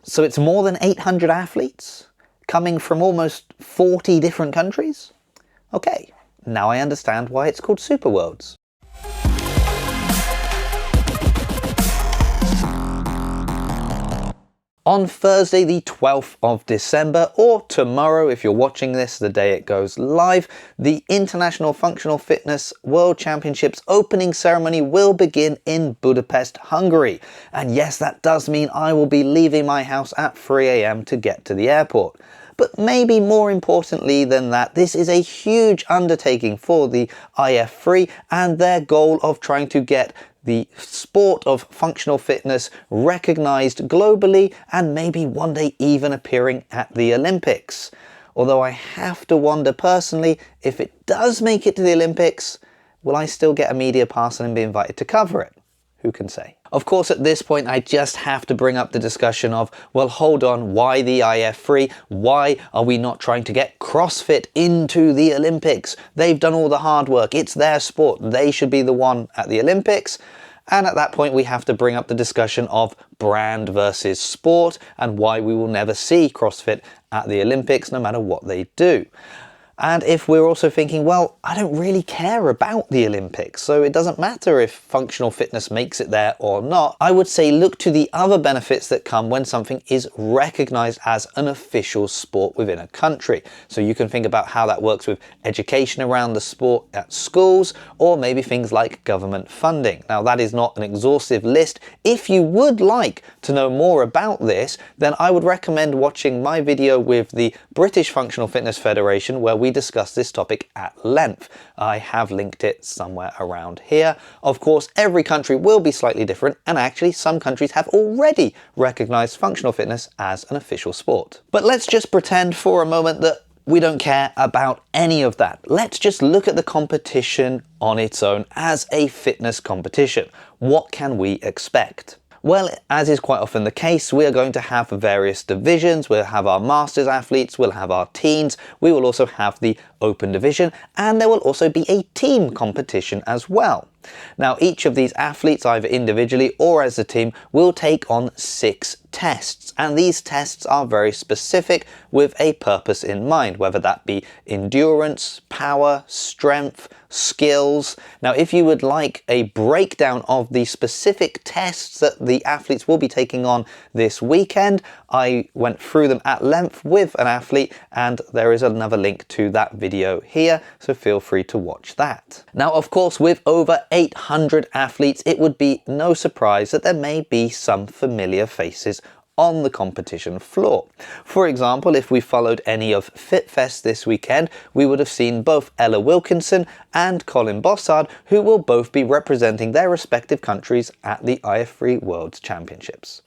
So it's more than 800 athletes coming from almost 40 different countries? Okay, now I understand why it's called Super Worlds. On Thursday the 12th of December, or tomorrow if you're watching this the day it goes live, the International Functional Fitness World Championships opening ceremony will begin in Budapest, Hungary. And yes, that does mean I will be leaving my house at 3 AM to get to the airport. But maybe more importantly than that, this is a huge undertaking for the IF3 and their goal of trying to get the sport of functional fitness recognized globally and maybe one day even appearing at the Olympics. Although I have to wonder personally, if it does make it to the Olympics, will I still get a media pass and be invited to cover it? Who can say? Of course, at this point, I just have to bring up the discussion of, well, hold on, why the IF3? Why are we not trying to get CrossFit into the Olympics? They've done all the hard work. It's their sport. They should be the one at the Olympics. And at that point, we have to bring up the discussion of brand versus sport and why we will never see CrossFit at the Olympics, no matter what they do. And if we're also thinking, well, I don't really care about the Olympics, so it doesn't matter if functional fitness makes it there or not, I would say look to the other benefits that come when something is recognized as an official sport within a country. So you can think about how that works with education around the sport at schools, or maybe things like government funding. Now, that is not an exhaustive list. If you would like to know more about this, then I would recommend watching my video with the British Functional Fitness Federation, where we discuss this topic at length. I have linked it somewhere around here. Of course, every country will be slightly different, and actually some countries have already recognized functional fitness as an official sport. But let's just pretend for a moment that we don't care about any of that. Let's just look at the competition on its own as a fitness competition. What can we expect? Well, as is quite often the case, we are going to have various divisions. We'll have our masters athletes, we'll have our teens, we will also have the open division, and there will also be a team competition as well. Now, each of these athletes, either individually or as a team, will take on 6 tests, and these tests are very specific with a purpose in mind, whether that be endurance, power, strength, skills. Now, if you would like a breakdown of the specific tests that the athletes will be taking on this weekend, I went through them at length with an athlete, and there is another link to that video here, so feel free to watch that. Now, of course, with over 800 athletes, it would be no surprise that there may be some familiar faces on the competition floor. For example, if we followed any of FitFest this weekend, we would have seen both Ella Wilkinson and Colin Bossard, who will both be representing their respective countries at the IF3 Worlds Championships.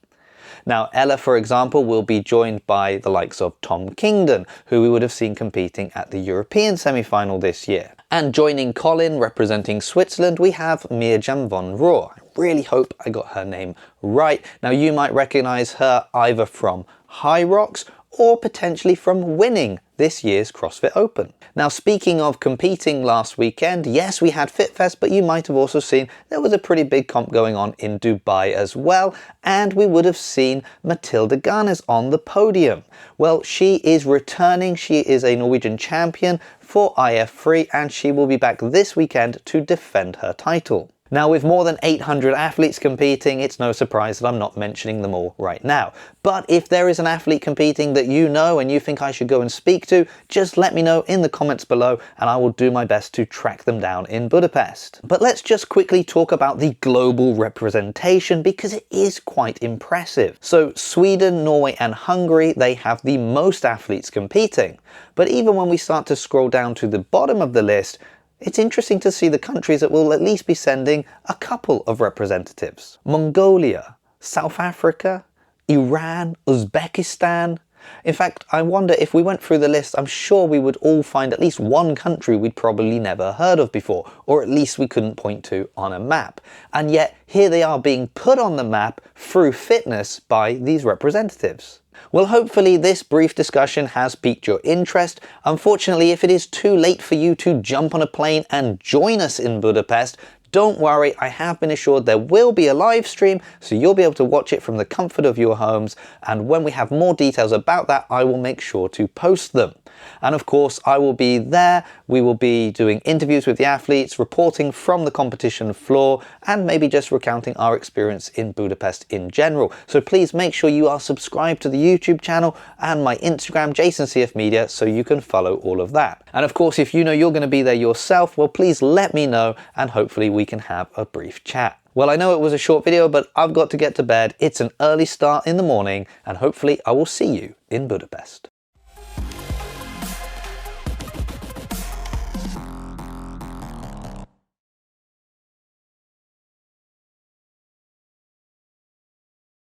Now, Ella, for example, will be joined by the likes of Tom Kingdon, who we would have seen competing at the European semi-final this year. And joining Colin, representing Switzerland, we have Mirjam von Rohr. I really hope I got her name right. Now, you might recognize her either from High Rocks or potentially from winning this year's CrossFit Open. Now, speaking of competing last weekend, yes, we had FitFest, but you might have also seen there was a pretty big comp going on in Dubai as well, and we would have seen Matilda Garnes on the podium. Well, she is returning. She is a Norwegian champion for IF3, and she will be back this weekend to defend her title. Now, with more than 800 athletes competing, it's no surprise that I'm not mentioning them all right now. But if there is an athlete competing that you know and you think I should go and speak to, just let me know in the comments below and I will do my best to track them down in Budapest. But let's just quickly talk about the global representation, because it is quite impressive. So Sweden, Norway and Hungary, they have the most athletes competing. But even when we start to scroll down to the bottom of the list, it's interesting to see the countries that will at least be sending a couple of representatives. Mongolia, South Africa, Iran, Uzbekistan. In fact, I wonder if we went through the list, I'm sure we would all find at least one country we'd probably never heard of before, or at least we couldn't point to on a map. And yet here they are being put on the map through fitness by these representatives. Well, hopefully this brief discussion has piqued your interest. Unfortunately, if it is too late for you to jump on a plane and join us in Budapest, don't worry, I have been assured there will be a live stream, so you'll be able to watch it from the comfort of your homes, and when we have more details about that, I will make sure to post them. And of course, I will be there. We will be doing interviews with the athletes, reporting from the competition floor, and maybe just recounting our experience in Budapest in general. So please make sure you are subscribed to the YouTube channel and my Instagram, JasonCF Media, so you can follow all of that. And of course, if you know you're going to be there yourself, well, please let me know, and hopefully we can have a brief chat. Well, I know it was a short video, but I've got to get to bed. It's an early start in the morning, and hopefully I will see you in Budapest.